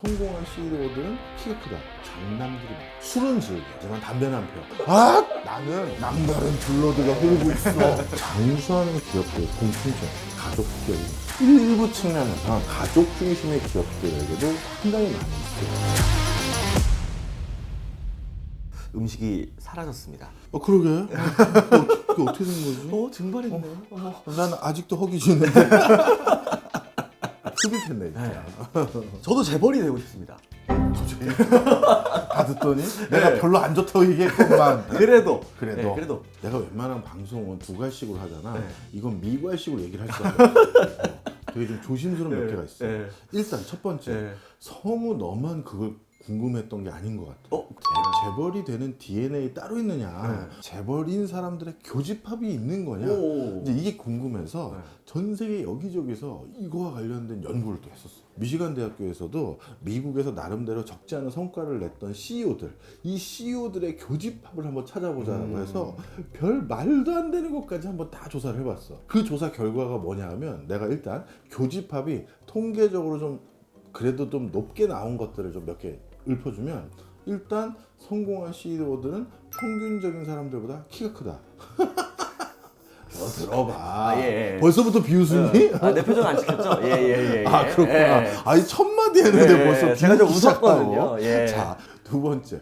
성공한 CEO들은 키가 크다. 장남들이 많아. 술은 즐겨. 하지만 담배는 안 펴. 아! 나는 남다른 블러드가 흐르고 있어. 장수하는 기업들의 공통점. 가족 기업이 일부 측면에서 가족 중심의 기업들에게도 상당히 많이 있어요. 음식이 사라졌습니다. 그러게. 그게 어떻게 된 거지? 증발했네. 난 아직도 허기 지는데. 흡입했네, 진짜. 저도 재벌이 되고 싶습니다. 다 듣더니 내가 별로 안 좋다고 얘기했건만. 그래도. 그래도. 그래도. 내가 웬만한 방송은 두 갈식으로 하잖아. 네. 이건 미갈식으로 얘기를 할 수가 없어. 되게 좀 조심스러운 몇 개가 있어. 네. 일단 첫 번째, 네. 성우 너만 그걸 궁금했던 게 아닌 것 같아. 재벌이 되는 DNA 따로 있느냐? 재벌인 사람들의 교집합이 있는 거냐? 오. 이제 이게 궁금해서 네. 전 세계 여기저기서 이거와 관련된 연구를 또 했었어. 미시간 대학교에서도 미국에서 나름대로 적지 않은 성과를 냈던 CEO들, 이 CEO들의 교집합을 한번 찾아보자고 해서 별 말도 안 되는 것까지 한번 다 조사를 해봤어. 그 조사 결과가 뭐냐 하면 내가 일단 교집합이 통계적으로 좀 그래도 좀 높게 나온 것들을 좀 몇 개 읊어주면, 일단 성공한 CEO들은 평균적인 사람들보다 키가 크다. 들어봐. 예. 벌써부터 비웃으니? 내 표정 안 찍혔죠? 예. 그렇구나. 아니 첫 마디 했는데 벌써 제가 좀 비웃기 웃었거든요. 시작하고. 예. 자, 두 번째,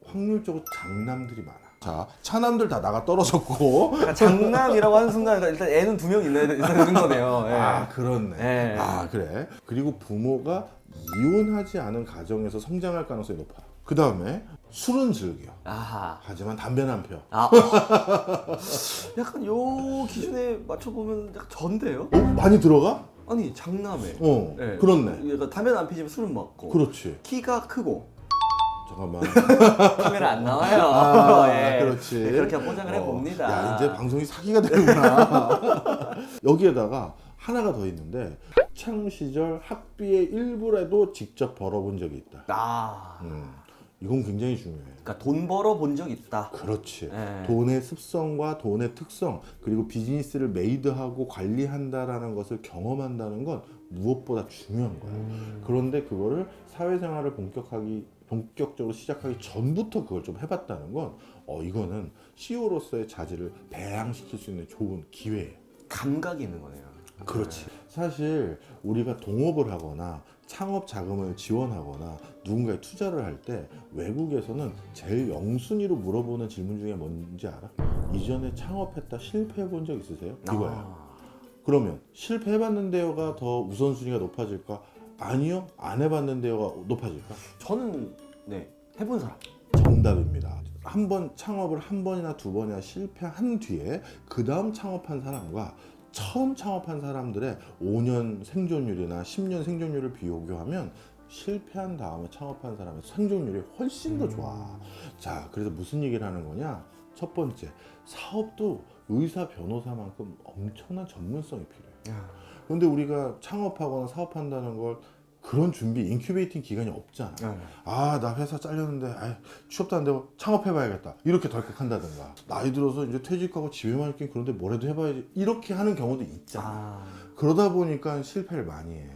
확률적으로 장남들이 많아. 자, 차남들 다 나가 떨어졌고. 약간 장남이라고 하는 순간 일단 애는 두 명 있어야 되는 거네요. 예. 아, 그렇네. 예. 아, 그래. 그리고 부모가 이혼하지 않은 가정에서 성장할 가능성이 높아. 그 다음에 술은 즐겨. 아하. 하지만 담배는 안 펴. 약간 요 기준에 맞춰보면 약간 전데요? 많이 들어가? 아니 장남에. 예. 그렇네. 약간 담배는 안 피지만 술은 먹고. 그렇지. 키가 크고. 잠깐만. 카메라 안 나와요. 그렇지. 네, 그렇게 포장을 해봅니다. 야, 이제 방송이 사기가 되는구나. 여기에다가 하나가 더 있는데, 학창 시절 학비의 일부라도 직접 벌어본 적이 있다. 이건 굉장히 중요해. 그러니까 돈 벌어 본 적 있다. 그렇지. 네. 돈의 습성과 돈의 특성, 그리고 비즈니스를 메이드하고 관리한다라는 것을 경험한다는 건 무엇보다 중요한 거야. 그런데 그거를 사회생활을 본격적으로 시작하기 전부터 그걸 좀 해봤다는 건 이거는 CEO로서의 자질을 배양시킬 수 있는 좋은 기회예요. 감각이 있는 거네요. 그렇지. 사실 우리가 동업을 하거나 창업 자금을 지원하거나 누군가에 투자를 할 때 외국에서는 제일 영순위로 물어보는 질문 중에 뭔지 알아? 이전에 창업했다 실패해 본 적 있으세요? 이거야. 그러면 실패해봤는데요가 더 우선순위가 높아질까? 아니요, 안 해봤는데요가 높아질까? 저는 해본 사람. 정답입니다. 한 번 창업을 한 번이나 두 번이나 실패한 뒤에 그 다음 창업한 사람과 처음 창업한 사람들의 5년 생존율이나 10년 생존율을 비교하면 실패한 다음에 창업한 사람의 생존율이 훨씬 더 좋아. 자, 그래서 무슨 얘기를 하는 거냐? 첫 번째, 사업도 의사, 변호사만큼 엄청난 전문성이 필요해. 그런데 우리가 창업하거나 사업한다는 걸 그런 준비, 인큐베이팅 기간이 없잖아. 나 회사 잘렸는데 취업도 안 되고 창업해봐야겠다, 이렇게 덜컥 한다든가, 나이 들어서 이제 퇴직하고 집에만 있긴 그런데 뭐라도 해봐야지, 이렇게 하는 경우도 있잖아. 그러다 보니까 실패를 많이 해.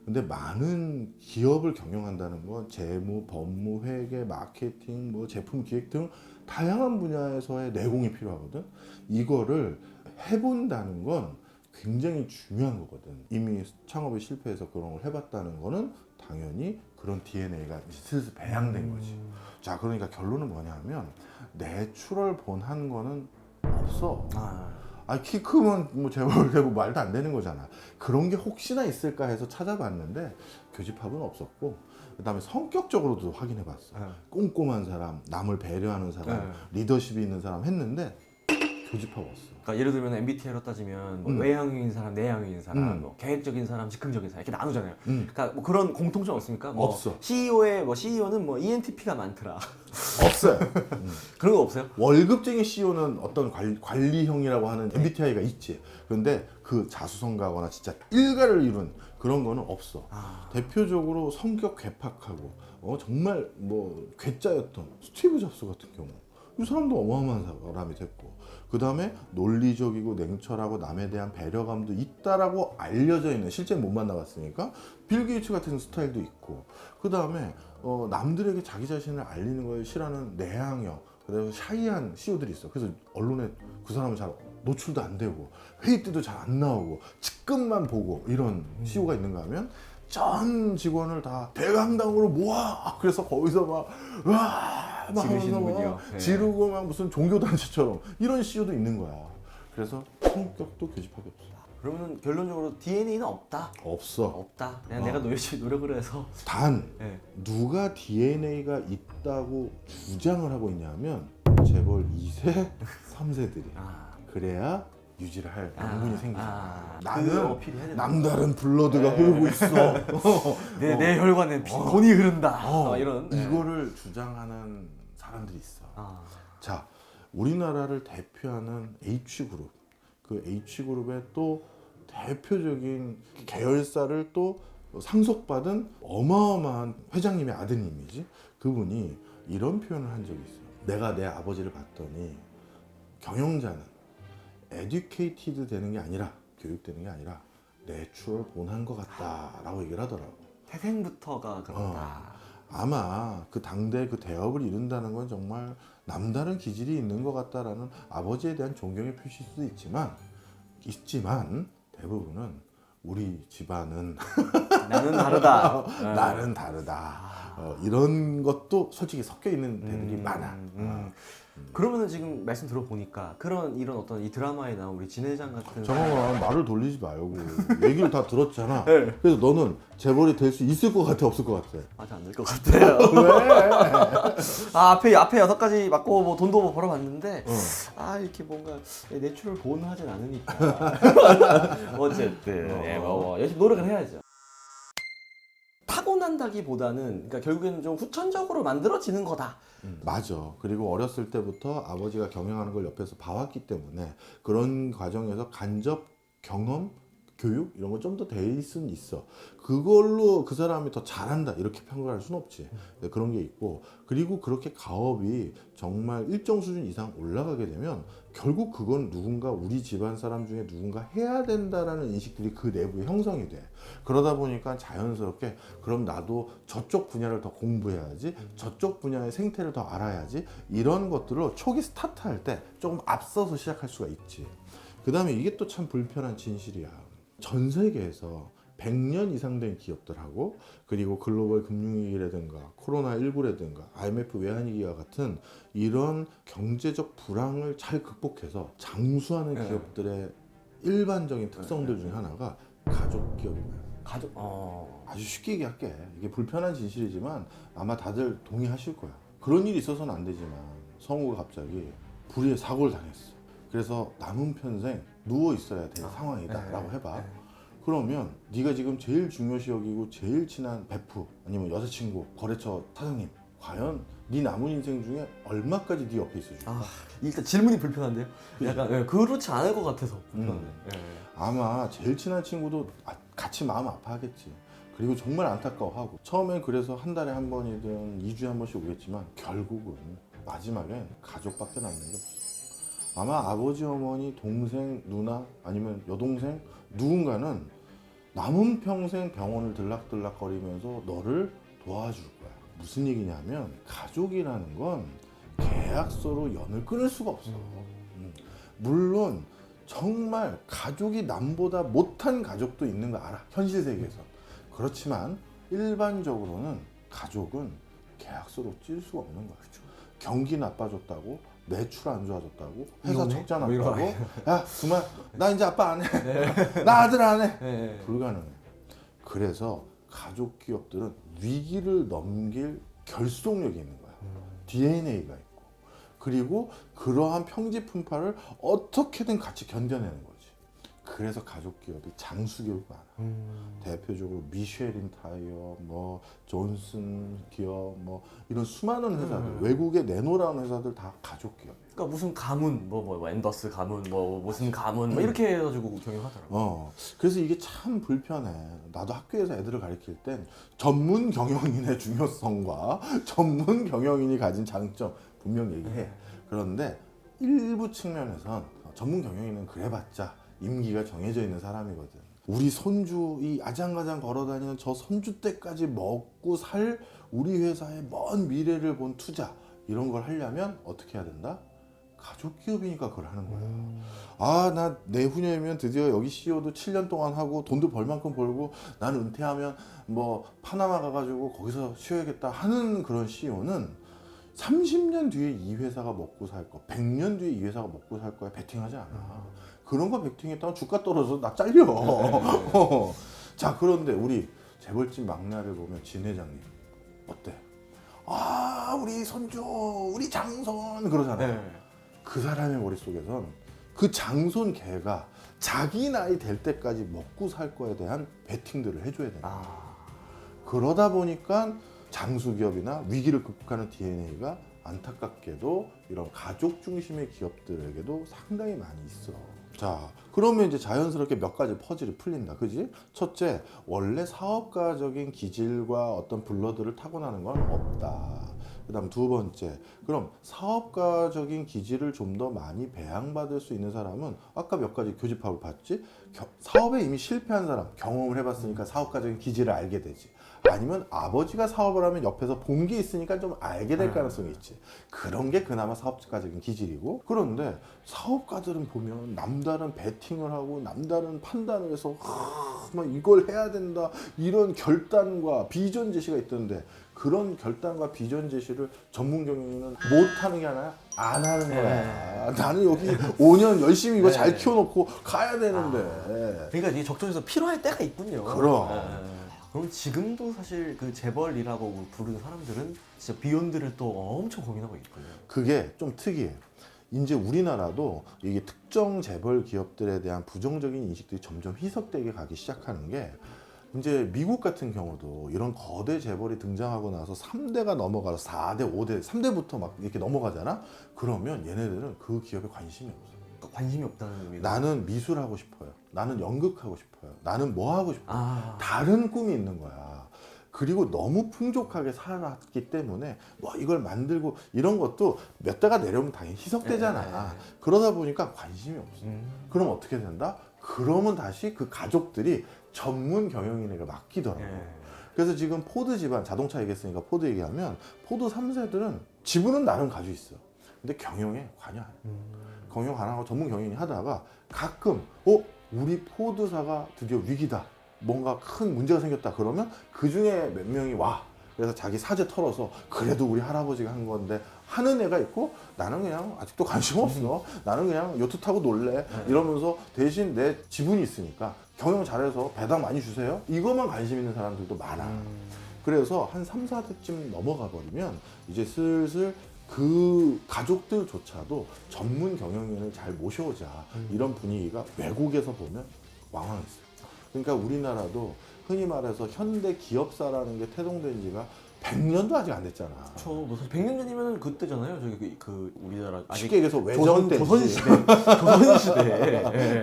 근데 많은 기업을 경영한다는 건 재무, 법무, 회계, 마케팅, 뭐 제품 기획 등 다양한 분야에서의 내공이 필요하거든. 이거를 해본다는 건 굉장히 중요한 거거든. 이미 창업에 실패해서 그런 걸 해봤다는 거는 당연히 그런 DNA가 슬슬 배양된 거지. 자, 그러니까 결론은 뭐냐 하면 내추럴 본한 거는 없어. 키 크면 뭐 재벌 되고 말도 안 되는 거잖아. 그런 게 혹시나 있을까 해서 찾아봤는데 교집합은 없었고, 그 다음에 성격적으로도 확인해봤어. 꼼꼼한 사람, 남을 배려하는 사람, 리더십이 있는 사람 했는데 교집합 없어. 그러니까 예를 들면 MBTI로 따지면 뭐 외향형인 사람, 내향형인 사람, 뭐 계획적인 사람, 즉흥적인 사람 이렇게 나누잖아요. 그러니까 뭐 그런 공통점 없습니까? 뭐 없어. CEO는 뭐 ENTP가 많더라. 없어요. 그런 거 없어요? 월급쟁이 CEO는 어떤 관리형이라고 하는 MBTI가 있지. 그런데 그 자수성가하거나 진짜 일가를 이룬 그런 거는 없어. 대표적으로 성격 괴팍하고 정말 뭐 괴짜였던 스티브 잡스 같은 경우, 이 사람도 어마어마한 사람이 됐고, 그 다음에 논리적이고 냉철하고 남에 대한 배려감도 있다라고 알려져 있는, 실제 못 만나봤으니까 빌 게이츠 같은 스타일도 있고, 그 다음에 남들에게 자기 자신을 알리는 걸 싫어하는 내향형, 그래서 샤이한 CEO들이 있어. 그래서 언론에 그 사람은 잘 노출도 안 되고 회의 때도 잘 안 나오고 측근만 보고 이런 CEO가 있는가 하면, 전 직원을 다 대강당으로 모아. 그래서 거기서 막 지르시는군요. 네. 지르고 막 무슨 종교단체처럼 이런 CEO도 있는 거야. 그래서 성격도 교집합이 없어. 그러면 결론적으로 DNA는 없다. 없어. 없다. 그냥 내가 열심히 노력을 해서. 단 네. 누가 DNA가 있다고 주장을 하고 있냐면 재벌 2세, 3세들이. 그래야 유지를 할 명분이 생기잖아. 그 나는 어필이 해야 된다. 남다른 블러드가 흐르고 있어. 내 혈관에 돈이 흐른다. 이런. 이거를 주장하는 사람들이 있어. 자, 우리나라를 대표하는 H그룹, 그 H그룹의 또 대표적인 계열사를 또 상속받은 어마어마한 회장님의 아드님이지. 그분이 이런 표현을 한 적이 있어요. 내가 내 아버지를 봤더니 경영자는 에듀케이티드 되는 게 아니라, 교육되는 게 아니라 내추럴 본한 것 같다라고 얘기를 하더라고. 태생부터가 그렇다. 아마 그 당대 그 대업을 이룬다는 건 정말 남다른 기질이 있는 것 같다라는 아버지에 대한 존경의 표시일 수도 있지만 대부분은 우리 집안은 나는 다르다. 나는 다르다. 이런 것도 솔직히 섞여 있는 데들이 많아. 그러면은 지금 말씀 들어보니까 이런 어떤 이 드라마에 나온 우리 진 회장 같은 정말 말을 돌리지 말고 얘기를 다 들었잖아. 네. 그래서 너는 재벌이 될 수 있을 것 같아, 없을 것 같아? 아직 안 될 것 같아요. 왜? 앞에 6가지 맞고 뭐 돈도 뭐 벌어봤는데 이렇게 뭔가 내추럴 보호하진 않으니까 어쨌든 뭐 열심히 노력을 해야죠. 타고난다기보다는 그러니까 결국에는 좀 후천적으로 만들어지는 거다. 맞아. 그리고 어렸을 때부터 아버지가 경영하는 걸 옆에서 봐왔기 때문에 그런 과정에서 간접 경험, 교육 이런 거 좀 더 돼 있을 수는 있어. 그걸로 그 사람이 더 잘한다 이렇게 평가할 수는 없지. 그런 게 있고, 그리고 그렇게 가업이 정말 일정 수준 이상 올라가게 되면 결국 그건 누군가 우리 집안 사람 중에 누군가 해야 된다라는 인식들이 그 내부에 형성이 돼. 그러다 보니까 자연스럽게 그럼 나도 저쪽 분야를 더 공부해야지, 저쪽 분야의 생태를 더 알아야지, 이런 것들을 초기 스타트할 때 조금 앞서서 시작할 수가 있지. 그 다음에 이게 또 참 불편한 진실이야. 전 세계에서 100년 이상 된 기업들하고, 그리고 글로벌 금융위기라든가 코로나19라든가 IMF 외환위기와 같은 이런 경제적 불황을 잘 극복해서 장수하는 기업들의 일반적인 특성들 중에 하나가 가족 기업이에요. 아주 쉽게 얘기할게. 이게 불편한 진실이지만 아마 다들 동의하실 거야. 그런 일이 있어서는 안 되지만 성우가 갑자기 불의의 사고를 당했어. 그래서 남은 평생 누워 있어야 될 상황이다라고 해봐. 그러면 네가 지금 제일 중요시 여기고 제일 친한 베프 아니면 여자친구, 거래처 사장님, 과연 네 남은 인생 중에 얼마까지 네 옆에 있어줄까? 일단 질문이 불편한데요. 약간 그렇지 않을 것 같아서 불편해. 아마 제일 친한 친구도 같이 마음 아파하겠지. 그리고 정말 안타까워하고, 처음엔 그래서 한 달에 한 번이든 2주에 한 번씩 오겠지만 결국은 마지막엔 가족밖에 남는 게 없어. 아마 아버지, 어머니, 동생, 누나 아니면 여동생 누군가는 남은 평생 병원을 들락들락거리면서 너를 도와줄 거야. 무슨 얘기냐면 가족이라는 건 계약서로 연을 끊을 수가 없어. 물론 정말 가족이 남보다 못한 가족도 있는 거 알아, 현실 세계에서. 그렇지만 일반적으로는 가족은 계약서로 찔 수가 없는 거야. 경기 나빠졌다고, 매출 안 좋아졌다고, 회사 적자 났다고, 야 그만, 나 이제 아빠 안 해, 나 아들 안 해, 불가능해. 그래서 가족 기업들은 위기를 넘길 결속력이 있는 거야. DNA가 있고, 그리고 그러한 평지풍파를 어떻게든 같이 견뎌내는 거지. 그래서 가족 기업이 장수 기업이 많아. 대표적으로 미쉐린 타이어, 뭐 존슨 기업, 뭐 이런 수많은 회사들, 외국에 내놓으라는 회사들 다 가족 기업이에요. 그러니까 무슨 가문, 뭐 앤더스 가문, 뭐 무슨 가문, 뭐 이렇게 해가지고 경영하더라고. 그래서 이게 참 불편해. 나도 학교에서 애들을 가르칠 땐 전문 경영인의 중요성과 전문 경영인이 가진 장점 분명 얘기해. 그런데 일부 측면에선 전문 경영인은 그래봤자 임기가 정해져 있는 사람이거든. 우리 손주 이 아장아장 걸어다니는 저 손주 때까지 먹고 살 우리 회사의 먼 미래를 본 투자 이런 걸 하려면 어떻게 해야 된다? 가족 기업이니까 그걸 하는 거야. 아, 나 내후년이면 드디어 여기 CEO도 7년 동안 하고 돈도 벌 만큼 벌고 나는 은퇴하면 뭐 파나마 가가지고 거기서 쉬어야겠다 하는 그런 CEO는 30년 뒤에 이 회사가 먹고 살 거, 100년 뒤에 이 회사가 먹고 살 거에 베팅하지 않아. 그런 거 베팅했다가 주가 떨어져서 나 잘려. 자, 그런데 우리 재벌집 막내를 보면 진 회장님 어때? 아, 우리 손주, 우리 장손 그러잖아. 네. 그 사람의 머릿속에선 그 장손 개가 자기 나이 될 때까지 먹고 살 거에 대한 베팅들을 해줘야 된다. 그러다 보니까 장수기업이나 위기를 극복하는 DNA가 안타깝게도 이런 가족 중심의 기업들에게도 상당히 많이 있어. 자, 그러면 이제 자연스럽게 몇 가지 퍼즐이 풀린다. 그지? 첫째, 원래 사업가적인 기질과 어떤 블러드를 타고나는 건 없다. 그 다음 두 번째, 그럼 사업가적인 기질을 좀 더 많이 배양받을 수 있는 사람은 아까 몇 가지 교집합을 봤지? 사업에 이미 실패한 사람, 경험을 해봤으니까 사업가적인 기질을 알게 되지. 아니면 아버지가 사업을 하면 옆에서 본 게 있으니까 좀 알게 될 가능성이 있지. 그런 게 그나마 사업가적인 기질이고. 그런데 사업가들은 보면 남다른 베팅을 하고 남다른 판단을 해서 막 이걸 해야 된다 이런 결단과 비전 제시가 있던데 그런 결단과 비전 제시를 전문 경영인은 못하는 게 아니라 안 하는 거야. 나는 여기 5년 열심히 이거 잘 키워놓고 가야 되는데. 그러니까 이게 적정에서 필요할 때가 있군요. 그럼. 그럼 지금도 사실 그 재벌이라고 부르는 사람들은 진짜 비욘드를 또 엄청 고민하고 있군요. 그게 좀 특이해. 이제 우리나라도 이게 특정 재벌 기업들에 대한 부정적인 인식들이 점점 희석되게 가기 시작하는 게 이제 미국 같은 경우도 이런 거대 재벌이 등장하고 나서 3대가 넘어가서 4대, 5대, 3대부터 막 이렇게 넘어가잖아? 그러면 얘네들은 그 기업에 관심이 없어. 관심이 없다는 의미가. 나는 미술하고 싶어요. 나는 연극하고 싶어요. 나는 뭐 하고 싶어요. 다른 꿈이 있는 거야. 그리고 너무 풍족하게 살았기 때문에 뭐 이걸 만들고 이런 것도 몇 대가 내려오면 당연히 희석되잖아. 그러다 보니까 관심이 없어. 그럼 어떻게 된다? 그러면 다시 그 가족들이 전문 경영인에게 맡기더라고. 그래서 지금 포드 집안, 자동차 얘기했으니까 포드 얘기하면 포드 3세들은 지분은 나름 가지고 있어. 근데 경영에 관여 안 해. 경영 안 하고 전문 경영인이 하다가 가끔 우리 포드사가 드디어 위기다. 뭔가 큰 문제가 생겼다. 그러면 그 중에 몇 명이 와. 그래서 자기 사재 털어서 그래도 우리 할아버지가 한 건데 하는 애가 있고 나는 그냥 아직도 관심 없어. 나는 그냥 요트 타고 놀래. 이러면서 대신 내 지분이 있으니까 경영 잘해서 배당 많이 주세요. 이것만 관심 있는 사람들도 많아. 그래서 한 3, 4대쯤 넘어가 버리면 이제 슬슬 그 가족들조차도 전문 경영인을 잘 모셔오자 이런 분위기가 외국에서 보면 왕왕했어요. 그러니까 우리나라도 흔히 말해서 현대 기업사라는 게 태동된 지가 100년도 아직 안 됐잖아. 저 뭐 100년 전이면 그때잖아요. 저기 그 우리나라 아직 쉽게 얘기해서 외정 때지. 조선시대.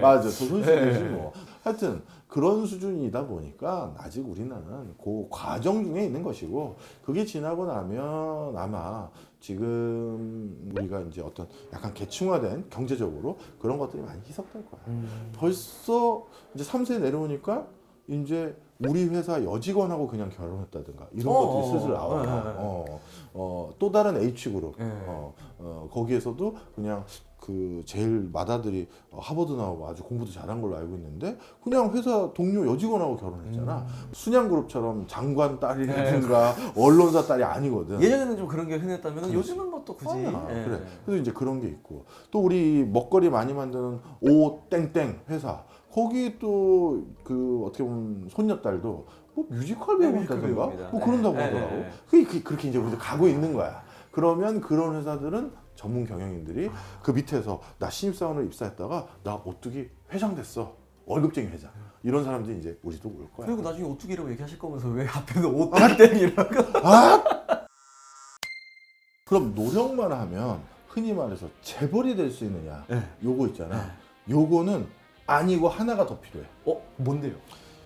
맞아, 조선시대지 뭐. 하여튼 그런 수준이다 보니까 아직 우리나라는 그 과정 중에 있는 것이고 그게 지나고 나면 아마 지금 우리가 이제 어떤 약간 계층화된 경제적으로 그런 것들이 많이 희석될 거야. 벌써 이제 3세 내려오니까 이제 우리 회사 여직원하고 그냥 결혼했다든가 이런 것들이 슬슬 나와요. 또 다른 H그룹 거기에서도 그냥 그 제일 맏아들이 하버드 나오고 아주 공부도 잘한 걸로 알고 있는데 그냥 회사 동료 여직원하고 결혼했잖아. 순양그룹처럼 장관 딸이라든가 언론사 딸이 아니거든. 예전에는 좀 그런 게 흔했다면 요즘은 뭐 또 굳이. 그래. 그래서 이제 그런 게 있고 또 우리 먹거리 많이 만드는 오 땡땡 회사 거기 또 그 어떻게 보면 손녀딸도 뭐 뮤지컬 배우한다든가 뭐 그런다고 하더라고. 그렇게 이제 우리도 가고 있는 거야. 그러면 그런 회사들은 전문 경영인들이 그 밑에서 나 신입사원으로 입사했다가 나 오뚜기 회장 됐어. 월급쟁이 회장. 이런 사람들이 이제 우리도 올 거야. 그리고 나중에 오뚜기라고 얘기하실 거면서 왜 앞에서 오땡땡이라고? 그럼 노력만 하면 흔히 말해서 재벌이 될 수 있느냐? 요거 있잖아. 요거는 아니고 하나가 더 필요해. 뭔데요?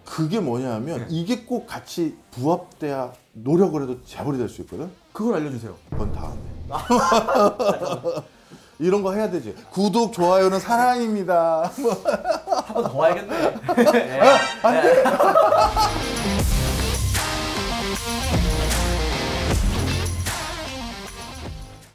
그게 뭐냐면 이게 꼭 같이 부합돼야 노력을 해도 재벌이 될 수 있거든. 그걸 알려주세요. 그건 다음에. 이런 거 해야 되지. 구독, 좋아요는 사랑입니다. 한 번 더 와야겠네. 안 돼.